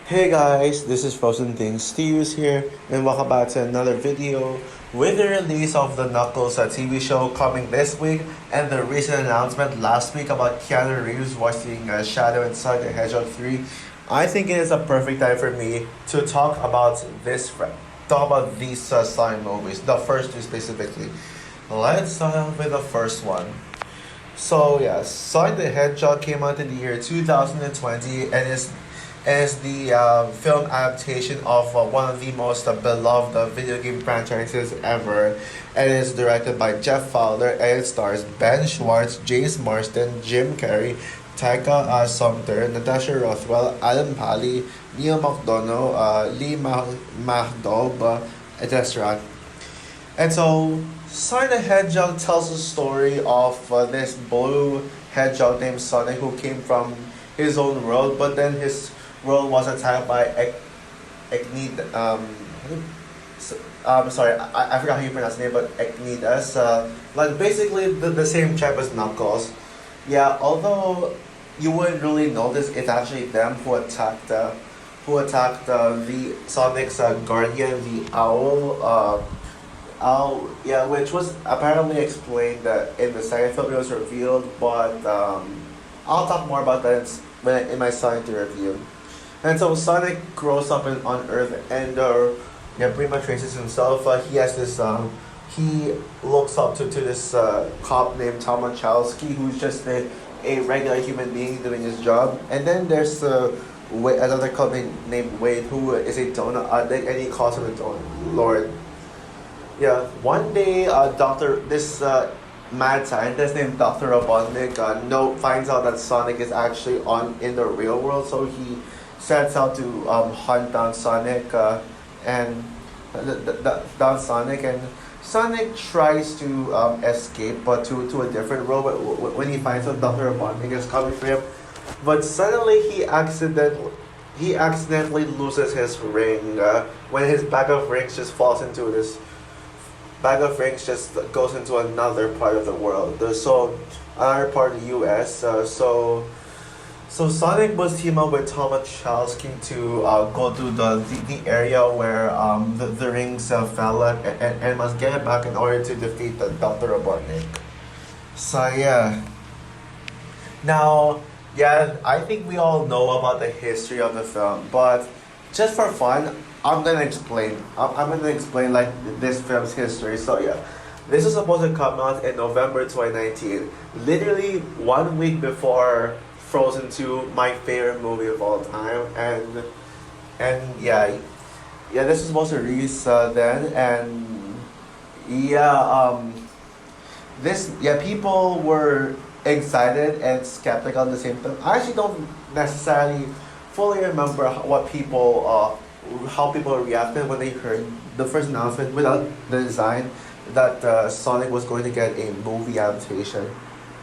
Hey guys, this is Frozen Things Steve's here, and welcome back to another video. With the release of the Knuckles TV show coming this week, and the recent announcement last week about Keanu Reeves voicing Shadow in Sonic the Hedgehog 3, I think it is a perfect time for me to talk about these Sonic movies, the first two specifically. Let's start off with the first one. So yeah, Sonic the Hedgehog came out in the year 2020 and is the film adaptation of one of the most beloved video game franchises ever. And it is directed by Jeff Fowler and it stars Ben Schwartz, Jace Marsden, Jim Carrey, Taika Sumter, Natasha Rothwell, Alan Pally, Neil McDonough, Mahdob, etc. And so, Sonic the Hedgehog tells the story of this blue hedgehog named Sonic who came from his own world, but then his world was attacked by Ecnid. Sorry, I forgot how you pronounce the name, but Ecnidas. Like basically the same tribe as Knuckles. Yeah, although you wouldn't really notice, it's actually them who attacked the Sonic's guardian, the owl. Yeah, which was apparently explained in the second film. It was revealed, but I'll talk more about that in my Sonic review. And so Sonic grows up on Earth, and yeah, pretty much raises himself. He has this. He looks up to this cop named Tom Wachowski, who's just a regular human being doing his job. And then there's another cop named Wade, who is a donut addict, and he calls him a donut lord. Yeah, one day, this mad scientist named Dr. Robotnik finds out that Sonic is actually in the real world, so he sets out to hunt down Sonic and down Sonic, and Sonic tries to escape, but to a different world when he finds out Dr. Robotnik is coming for him, but suddenly he accidentally loses his ring when his bag of rings just falls into this bag of rings just goes into another part of the world. So another part of the U.S. So Sonic must team up with Tom Wachowski to go to the area where the rings fell at, and must get it back in order to defeat the Dr. Robotnik. So yeah. Now, yeah, I think we all know about the history of the film, but just for fun, I'm gonna explain. I'm gonna explain like this film's history. So yeah, this is supposed to come out in November 2019, literally 1 week before Frozen 2, my favorite movie of all time, and yeah, this is supposed to release then, and yeah, people were excited and skeptical at the same time. I actually don't necessarily fully remember how people reacted when they heard the first announcement without the design that Sonic was going to get a movie adaptation.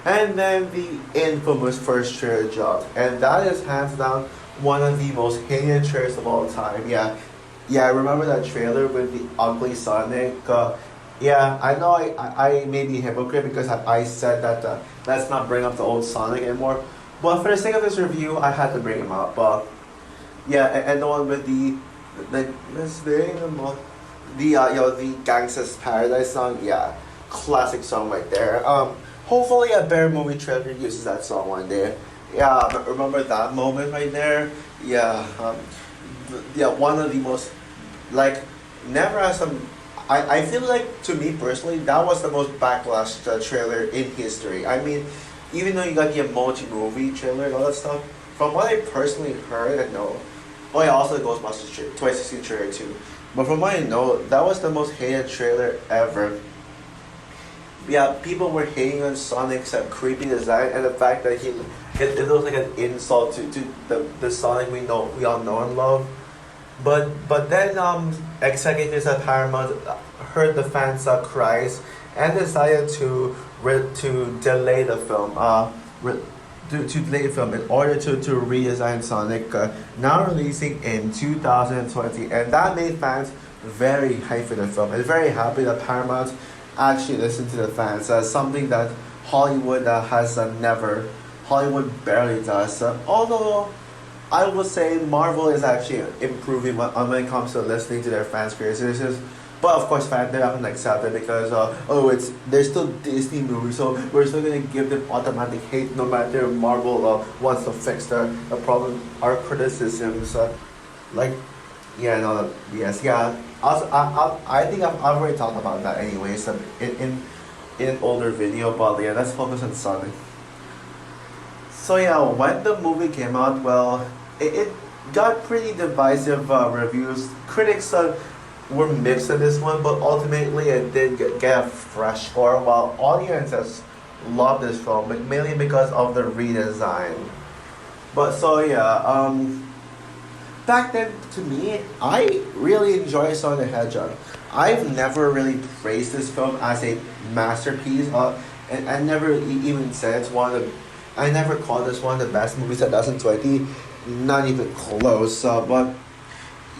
And then the infamous first trailer dropped. And that is hands down one of the most hated trailers of all time. Yeah, I remember that trailer with the ugly Sonic. Yeah, I know I may be a hypocrite because I said that let's not bring up the old Sonic anymore. But for the sake of this review, I had to bring him up. Yeah, and the one with the the Gangsta's Paradise song, yeah, classic song right there. Hopefully a better movie trailer uses that song one day. Yeah, but remember that moment right there? Yeah, yeah, one of the most like never has some. I feel like to me personally that was the most backlash trailer in history. I mean, even though you got the Emoji Movie trailer and all that stuff, from what I personally heard and know. Oh yeah, also the Ghostbusters 2016 trailer too. But from what I know, that was the most hated trailer ever. Yeah, people were hating on Sonic's creepy design and the fact that it looks like an insult to the Sonic we all know and love. But then executives at Paramount heard the fans' cries and decided to delay the film. To delay the film in order to redesign Sonic, now releasing in 2020, and that made fans very hyped for the film and very happy that Paramount actually listened to the fans. Something that Hollywood has never, Hollywood barely does. Although I would say Marvel is actually improving when it comes to listening to their fans' criticisms. But of course, fans they're not gonna accept it because it's they're still Disney movies, so we're still gonna give them automatic hate no matter if Marvel wants to fix the problem, our criticisms. Like, yeah, no, yes, yeah. Also, I think I've already talked about that anyways in an older video, but yeah, let's focus on Sonic. So yeah, when the movie came out, well, it got pretty divisive reviews. Critics were mixed on this one, but ultimately it did get a fresh score, while audiences loved this film, mainly because of the redesign. But so yeah, back then to me, I really enjoyed Sonic the Hedgehog. I've never really praised this film as a masterpiece, and I never even said it's one of the. I never called this one of the best movies of 2020, not even close. But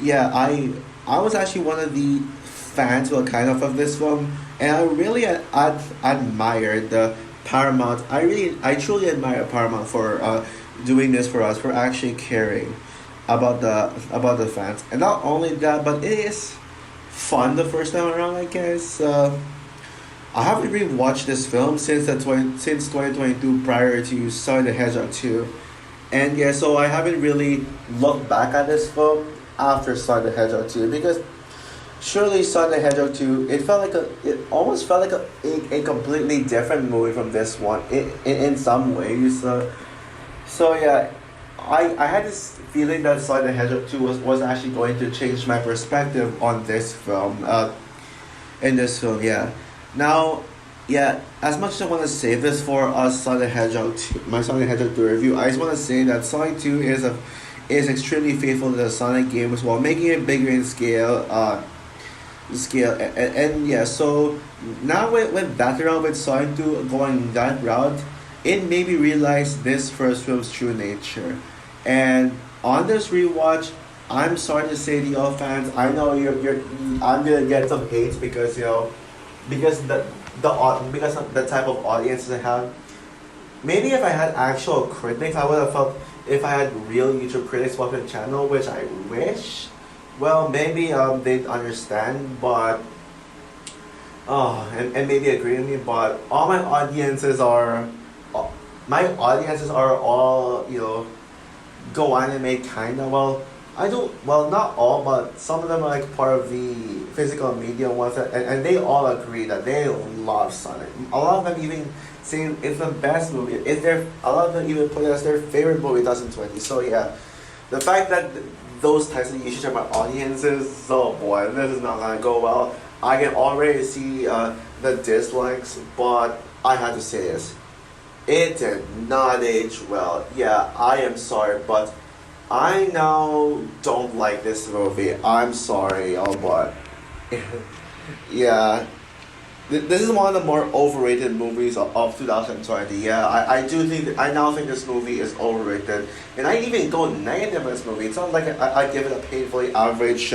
yeah, I was actually one of the fans, well, kind of this film, and I really admired the Paramount. I truly admire Paramount for doing this for us, for actually caring about the fans, and not only that, but it is fun the first time around. I guess I haven't really watched this film since 2022 prior to Sonic the Hedgehog 2, and yeah, so I haven't really looked back at this film after Sonic the Hedgehog 2 because surely Sonic the Hedgehog 2 it almost felt like a completely different movie from this one in some ways. So yeah, I had this feeling that Sonic the Hedgehog 2 was actually going to change my perspective on this film. In this film, yeah. Now, yeah, as much as I want to save this for us Sonic the Hedgehog 2, my Sonic the Hedgehog 2 review, I just want to say that Sonic 2 is extremely faithful to the Sonic games while making it bigger in scale. And yeah, so now with that route, with Sonic 2 going that route, it made me realize this first film's true nature. And on this rewatch, I'm sorry to say to y'all fans, I know I'm gonna get some hate because because because of the type of audiences I have. Maybe if I had actual critics, I would have felt if I had real YouTube critics watching the channel, which I wish. Well, maybe they'd understand, but and maybe agree with me. But all my audiences are all go anime kinda. Well, I don't. Well, not all, but some of them are like part of the physical media ones, and they all agree that they love Sonic. A lot of them even saying it's the best movie. A lot of them even put it as their favorite movie 2020. So yeah, the fact that those types of issues are my audiences, oh boy, this is not gonna go well. I can already see the dislikes, but I have to say this. It did not age well. Yeah, I am sorry, but I now don't like this movie. I'm sorry, oh, but yeah, this is one of the more overrated movies of 2020. Yeah, I now think this movie is overrated, and I even go negative on this movie. It's not like I give it a painfully average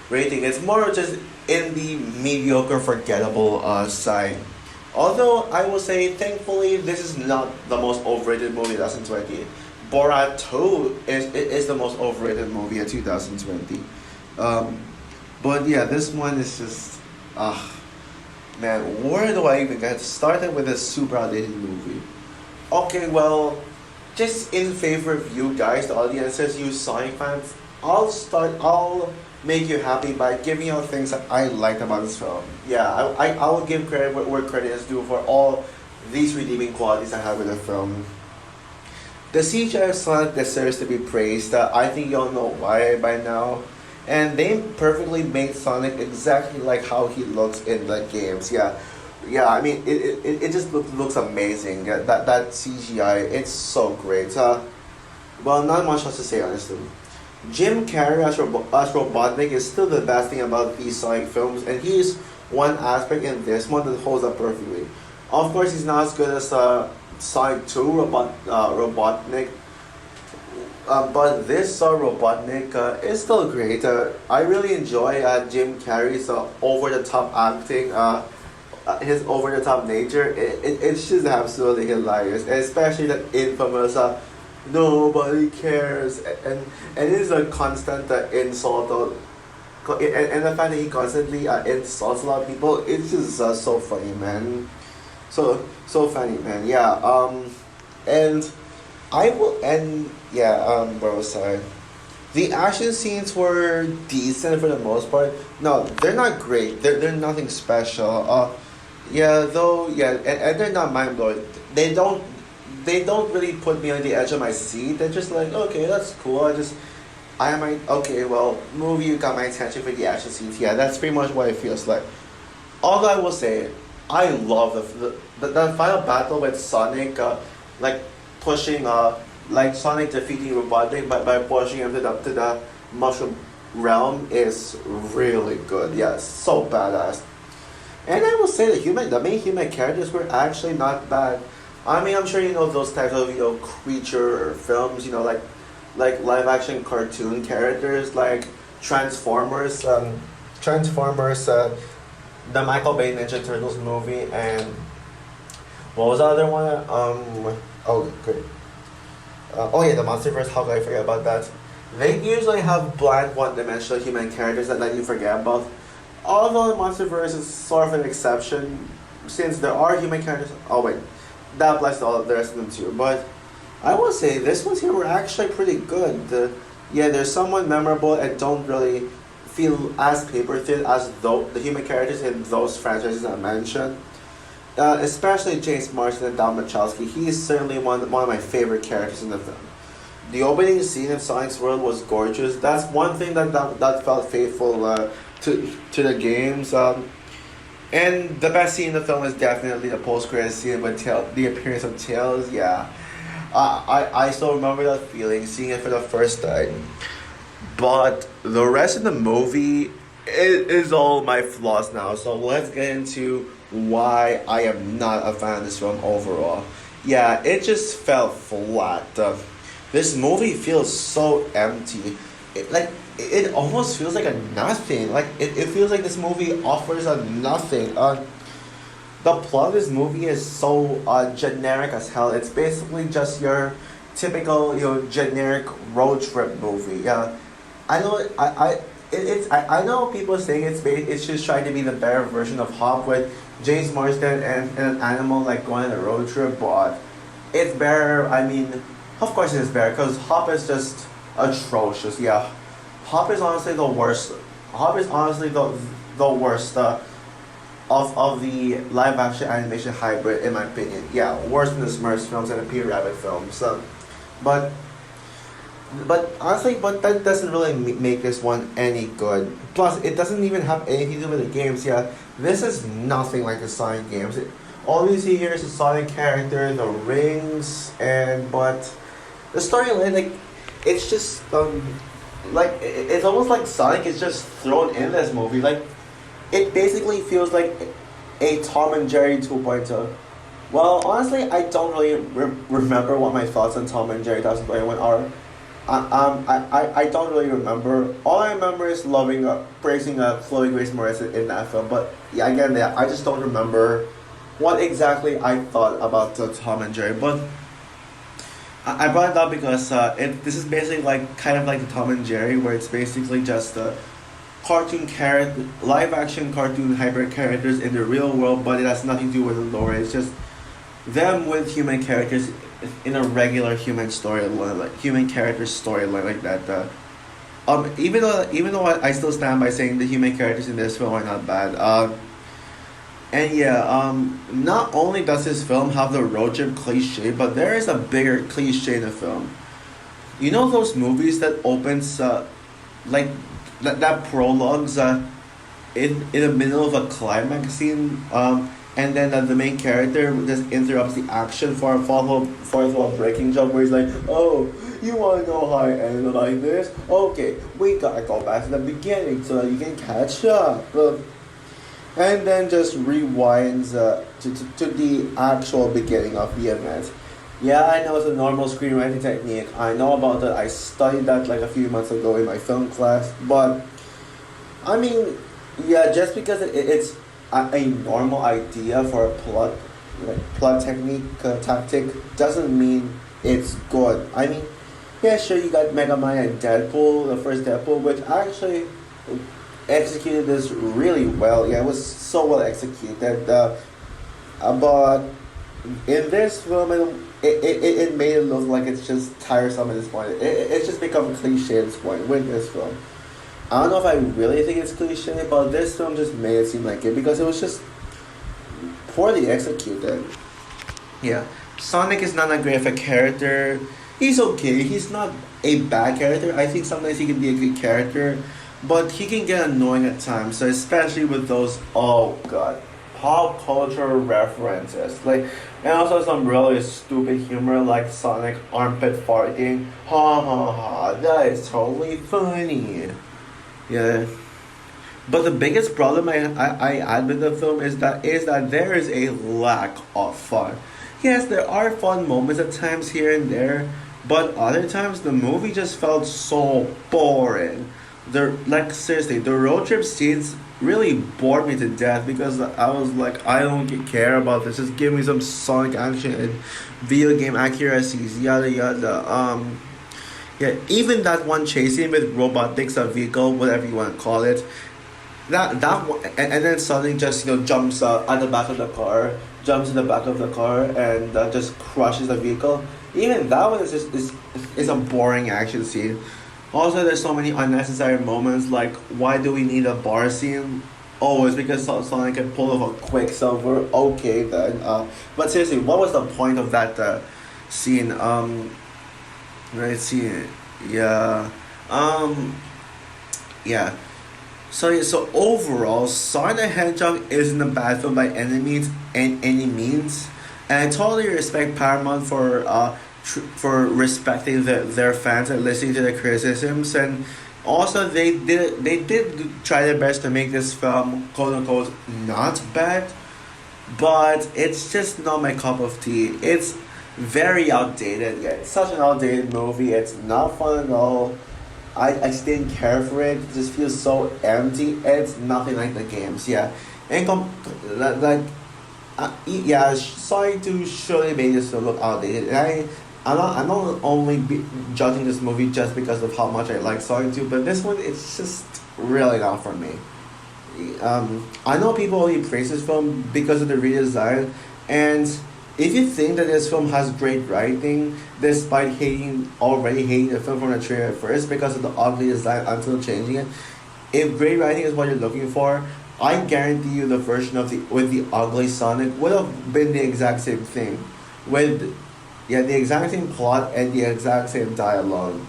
rating. It's more just in the mediocre, forgettable side. Although I will say, thankfully, this is not the most overrated movie of 2020. Borat 2 is the most overrated movie of 2020. But yeah, this one is just, man, where do I even get started with this super outdated movie? Okay, well, just in favor of you guys, the audiences, you Sonic fans, I'll make you happy by giving you things that I liked about this film. Yeah, I will give credit where credit is due for all these redeeming qualities I have with the film. The CGI of Sonic deserves to be praised. I think y'all know why by now. And they perfectly made Sonic exactly like how he looks in the games. Yeah, I mean, it just looks amazing. Yeah, that CGI, it's so great. Well, not much else to say, honestly. Jim Carrey as Robotnik is still the best thing about these Sonic films, and he is one aspect in this one that holds up perfectly. Of course, he's not as good as Sonic 2 Robotnik, but this Robotnik is still great. I really enjoy Jim Carrey's over-the-top acting, his over-the-top nature. It's just absolutely hilarious, especially that infamous nobody cares, and it is a constant insult. And the fact that he constantly insults a lot of people, it's just so funny, man. So funny, man. Yeah. And I will end. Yeah. Bro, sorry. The action scenes were decent for the most part. No, they're not great. They're nothing special. Yeah, though. Yeah, and they're not mind blowing. They don't. They don't really put me on the edge of my seat. They're just like, okay, that's cool. I might. Okay, well, movie you got my attention for the action scenes. Yeah, that's pretty much what it feels like. Although I will say, I love the final battle with Sonic, like pushing, like Sonic defeating Robotnik by pushing him to the mushroom realm is really good. Yeah, so badass. And I will say the main human characters were actually not bad. I mean, I'm sure you know those types of creature films. Like live action cartoon characters like Transformers, Transformers, the Michael Bay Ninja Turtles movie, and what was the other one? Oh, good. Oh yeah, the MonsterVerse. How could I forget about that? They usually have bland, one-dimensional human characters that you forget about. Although the MonsterVerse is sort of an exception, since there are human characters. Oh wait, that applies to all of the rest of them too. But I will say this ones here were actually pretty good. Yeah, they're somewhat memorable and don't really feel as paper thin as though the human characters in those franchises I mentioned. Especially James Marsden and Don Machowski. He is certainly one of my favorite characters in the film. The opening scene of Sonic's World was gorgeous. That's one thing that felt faithful to the games. And the best scene in the film is definitely the post-credit scene with the appearance of Tails. Yeah, I still remember that feeling, seeing it for the first time. But the rest of the movie is all my flaws now. So let's get into why I am not a fan of this film overall. Yeah, it just felt flat. This movie feels so empty. It almost feels like a nothing. It feels like this movie offers a nothing. The plot of this movie is so generic as hell. It's basically just your typical generic road trip movie. Yeah, I know I know people saying it's just trying to be the better version of Hop with James Marsden and an animal like going on a road trip, but it's better. I mean, of course it is better because Hop is just atrocious. Yeah, Hop is honestly the worst. Hop is honestly the worst of the live action animation hybrid in my opinion. Yeah, worse than the Smurfs films and the Peter Rabbit films. But honestly, but that doesn't really make this one any good. Plus, it doesn't even have anything to do with the games. Yeah, this is nothing like the Sonic games. All you see here is the Sonic character, the rings, but the storyline, it's just it's almost like Sonic is just thrown in this movie. It basically feels like a Tom and Jerry 2.0. Well, honestly, I don't really remember what my thoughts on Tom and Jerry 2021 are. I don't really remember. All I remember is praising Chloe Grace Moretz in that film. But yeah, again, I just don't remember what exactly I thought about Tom and Jerry. But I brought it up because this is basically kind of like the Tom and Jerry, where it's basically just live action cartoon hybrid characters in the real world, but it has nothing to do with the lore. It's just them with human characters in a regular human storyline, like human character storyline like that. Even though I still stand by saying the human characters in this film are not bad. And yeah, not only does this film have the road trip cliche, but there is a bigger cliche in the film. You know those movies that opens like that prologues in the middle of a climax scene, and then the main character just interrupts the action for a follow-up breaking joke where he's like, "Oh, you want to know how I ended like this? Okay, we gotta go back to the beginning so that you can catch up." And then just rewinds to the actual beginning of the event. Yeah, I know it's a normal screenwriting technique. I know about that. I studied that a few months ago in my film class. But, I mean, yeah, just because it's a normal idea for a plot technique, tactic, doesn't mean it's good. I mean, yeah, sure, you got Mega Man and Deadpool, the first Deadpool, which actually executed this really well. Yeah, it was so well executed. But in this film, it made it look like it's just tiresome at this point. It's just become cliche at this point with this film. I don't know if I really think it's cliche, but this film just made it seem like it because it was just poorly executed. Yeah, Sonic is not that great of a character. He's okay. He's not a bad character. I think sometimes he can be a good character, but he can get annoying at times. So especially with those, oh god, pop culture references, like, and also some really stupid humor like Sonic armpit farting. Ha ha ha! That is totally funny. Yeah. But the biggest problem I had with the film is that there is a lack of fun. Yes, there are fun moments at times here and there, but other times the movie just felt so boring. Like seriously, the road trip scenes really bored me to death because I was like, I don't care about this. Just give me some Sonic action and video game accuracies, yada yada. Yeah, even that one chase scene with robotics, a vehicle, whatever you want to call it, that one, and then suddenly just jumps at the back of the car, jumps in the back of the car, and just crushes the vehicle. Even that one is a boring action scene. Also, there's so many unnecessary moments. Like, why do we need a bar scene? Oh, it's because Sonic can pull off a Quicksilver. Okay, then. But seriously, what was the point of that scene? Right, scene. Yeah. Yeah. So yeah, so overall, Sonic the Hedgehog isn't a bad film by any means, and I totally respect Paramount for respecting their fans and listening to the criticisms, and also they did try their best to make this film quote unquote not bad, but it's just not my cup of tea. It's very outdated. Yeah, it's such an outdated movie. It's not fun at all. I just didn't care for it. It just feels so empty. It's nothing like the games. Yeah, and yeah, Sonic 2 surely made this look outdated. And I'm not only judging this movie just because of how much I like Sonic 2, but this one it's just really not for me. I know people only praise this film because of the redesign, and if you think that this film has great writing, despite already hating the film from the trailer at first because of the ugly design until changing it, if great writing is what you're looking for, I guarantee you the version of the with the ugly Sonic would have been the exact same thing, with yeah the exact same plot and the exact same dialogue.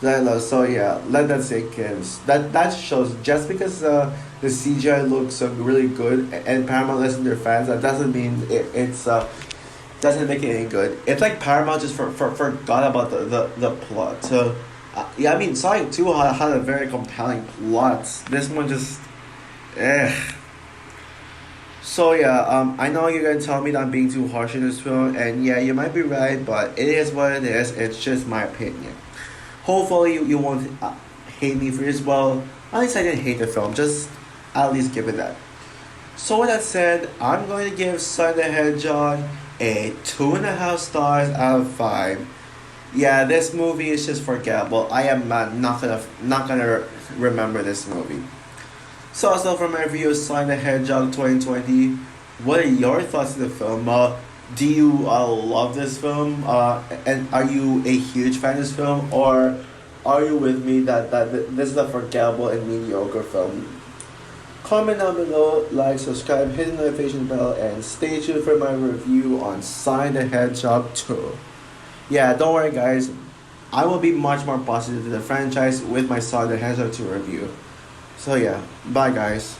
So yeah, let that sink in. That shows just because the CGI looks really good and Paramount listens to their fans, that doesn't mean it's doesn't make it any good. It's like Paramount just forgot about the plot. So yeah, I mean Sonic 2 had a very compelling plot. This one just So yeah, I know you're gonna tell me that I'm being too harsh in this film, and yeah, you might be right, but it is what it is. It's just my opinion. Hopefully you won't hate me for this. Well, at least I didn't hate the film. Just at least give it that. So with that said, I'm going to give Sonic the Hedgehog a 2.5 stars out of 5. Yeah, this movie is just forgettable. I am not gonna remember this movie. So also from my review of Sonic the Hedgehog 2020, what are your thoughts on the film? Do you love this film? And are you a huge fan of this film? Or are you with me that this is a forgettable and mediocre film? Comment down below, like, subscribe, hit the notification bell, and stay tuned for my review on Sonic the Hedgehog 2. Yeah, don't worry guys, I will be much more positive to the franchise with my Sonic the Hedgehog 2 review. So yeah, bye guys.